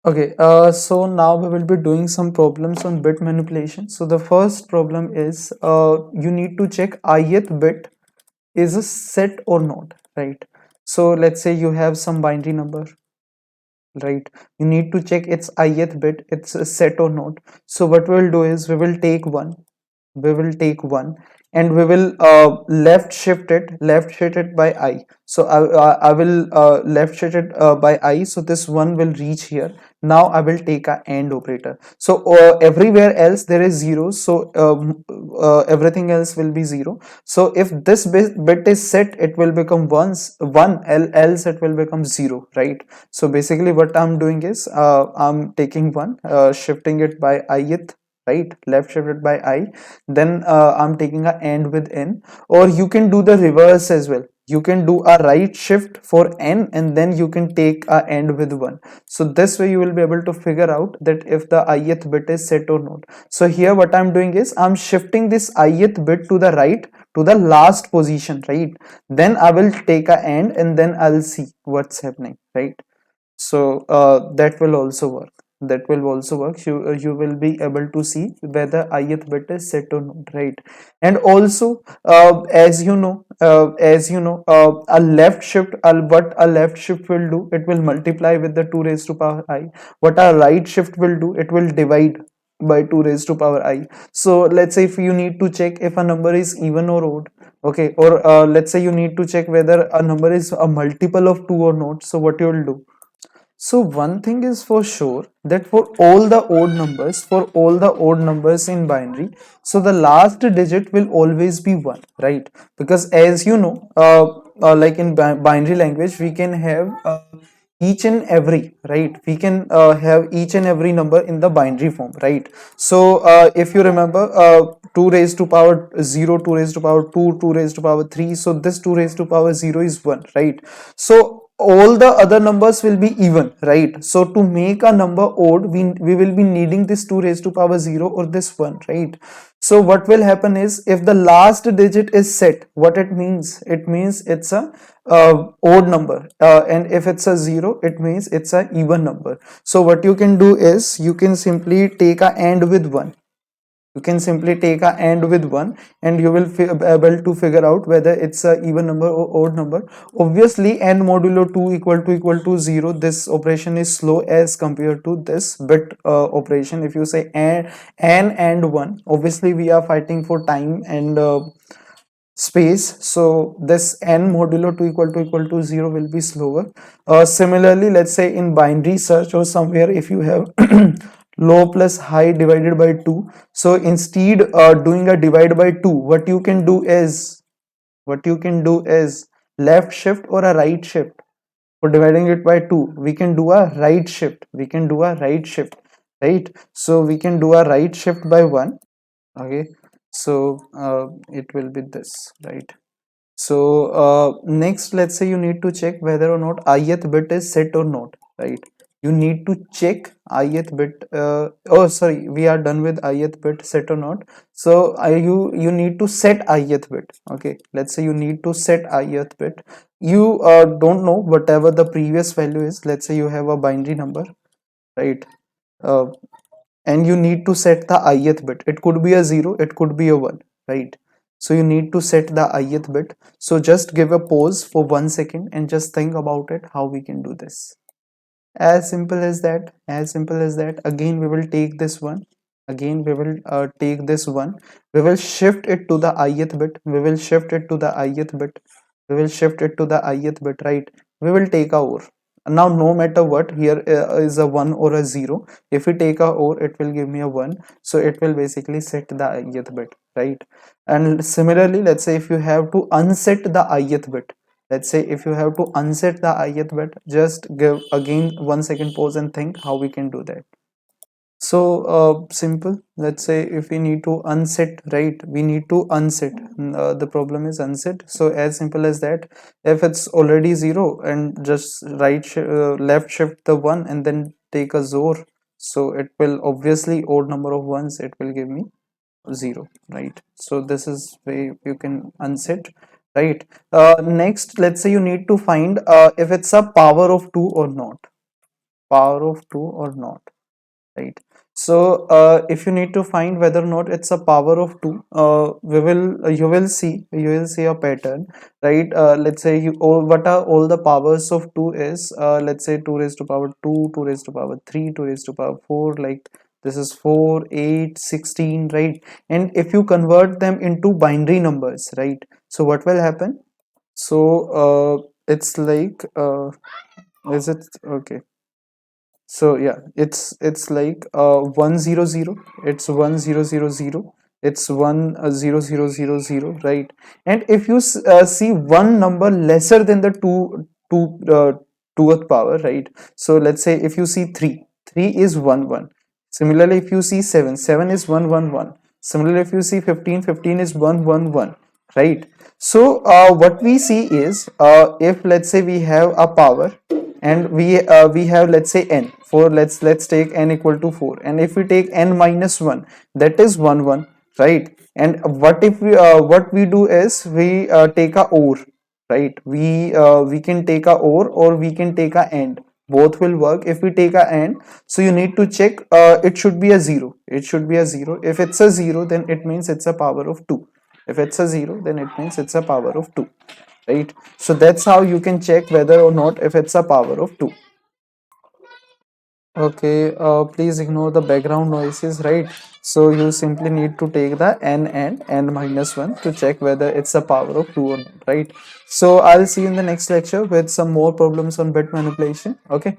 Okay, so now we will be doing some problems on bit manipulation. So the first problem is you need to check ith bit is a set or not, right? So let's say you have some binary number, right? You need to check its ith bit, it's a set or not. So what we'll do is we will take one and we will left shift it by I. So I will left shift it by I, so this one will reach here. Now I will take a AND operator. So everywhere else there is zero, so everything else will be zero. So if this bit is set, it will become one, else it will become zero, right? So basically what I'm doing is I'm taking one, shifting it by ith, right? Left shifted by I, then I'm taking a AND with n. Or you can do the reverse as well. You can do a right shift for n and then you can take a AND with 1. So this way you will be able to figure out that if the ith bit is set or not. So here what I'm doing is I'm shifting this ith bit to the right, to the last position, right? Then I will take a AND and then I'll see what's happening, right? So that will also work. You will be able to see whether ith bit is set or not, right? And also a left shift, what a left shift will do, it will multiply with the 2 raised to power I. What a right shift will do, it will divide by 2 raised to power I. So let's say if you need to check if a number is even or odd, okay, or let's say you need to check whether a number is a multiple of 2 or not, so what you will do? So one thing is for sure that for all the odd numbers in binary, so the last digit will always be 1, right? Because as you know, like in binary language, we can have each and every, right? We can have each and every number in the binary form, right? So if you remember, 2 raised to power 0, 2 raised to power 2, 2 raised to power 3, so this 2 raised to power 0 is 1, right? So all the other numbers will be even, right? So to make a number odd, we will be needing this 2 raised to power 0 or this 1, right? So what will happen is if the last digit is set, what it means? It means it's a odd number, and if it's a 0, it means it's a even number. So what you can do is you can simply take a AND with 1. You can simply take a AND with 1 and you will be able to figure out whether it's a even number or odd number. Obviously n modulo 2 equal to 0, this operation is slow as compared to this bit operation. If you say n and 1, obviously we are fighting for time and space, so this n modulo 2 equal to 0 will be slower. Similarly, let's say in binary search or somewhere, if you have low plus high divided by 2, so instead doing a divide by 2, what you can do is left shift or a right shift. For dividing it by 2, we can do a right shift, right? So we can do a right shift by 1. Okay, so it will be this, right? So next, let's say you need to check whether or not ith bit is set or not, right? You need to check ith bit, oh sorry, we are done with ith bit set or not. So you need to set ith bit. Okay, let's say you need to set ith bit. You don't know whatever the previous value is. Let's say you have a binary number, right? uh, and you need to set the ith bit. It could be a 0, it could be a 1, right? So you need to set the ith bit. So just give a pause for 1 second and just think about it, how we can do this. As simple as that, again we will take this one. Again we will take this one. We will shift it to the ith bit. We will shift it to the ith bit, right? We will take a OR. Now no matter what, here is a 1 or a 0. If we take a OR, it will give me a 1. So it will basically set the ith bit, right? And similarly, let's say if you have to unset the ith bit, just give again 1 second pause and think how we can do that. So simple. Let's say if we need to unset, right? We need to unset. The problem is unset. So as simple as that. If it's already 0, and just left shift the 1 and then take a XOR. So it will obviously odd number of ones. It will give me 0, right? So this is way you can unset, right? Next, let's say you need to find if it's a power of 2 or not. power of 2 or not, right? So if you need to find whether or not it's a power of 2, we will you will see a pattern, right? Let's say what are all the powers of 2 is, let's say 2 raised to power 2, 2 raised to power 3, 2 raised to power 4, like this is 4, 8, 16, right? And if you convert them into binary numbers, right, so what will happen? So it's like is it okay? So yeah, it's like 100, it's 1000, it's 10000, right? And if you see one number lesser than the two twoth power, right? So let's say if you see 3, 3 is 1 1. Similarly, if you see 7, 7 is 1 1 1. Similarly, if you see 15, 15 is 1 1 1, right? So what we see is, if let's say we have a power, and we have, let's say, n, for let's take n equal to 4, and if we take n minus 1, that is 1 1, right? And what we do is we take a or, right? We can take a or we can take a and. Both will work. If we take a and, so you need to check, it should be a 0, it should be a 0. If it's a 0, then it means it's a power of 2. If it's a 0, then it means it's a power of 2, right? So that's how you can check whether or not if it's a power of 2. Okay, please ignore the background noises, right? So you simply need to take the n and n minus 1 to check whether it's a power of 2 or not, right? So I'll see you in the next lecture with some more problems on bit manipulation. Okay.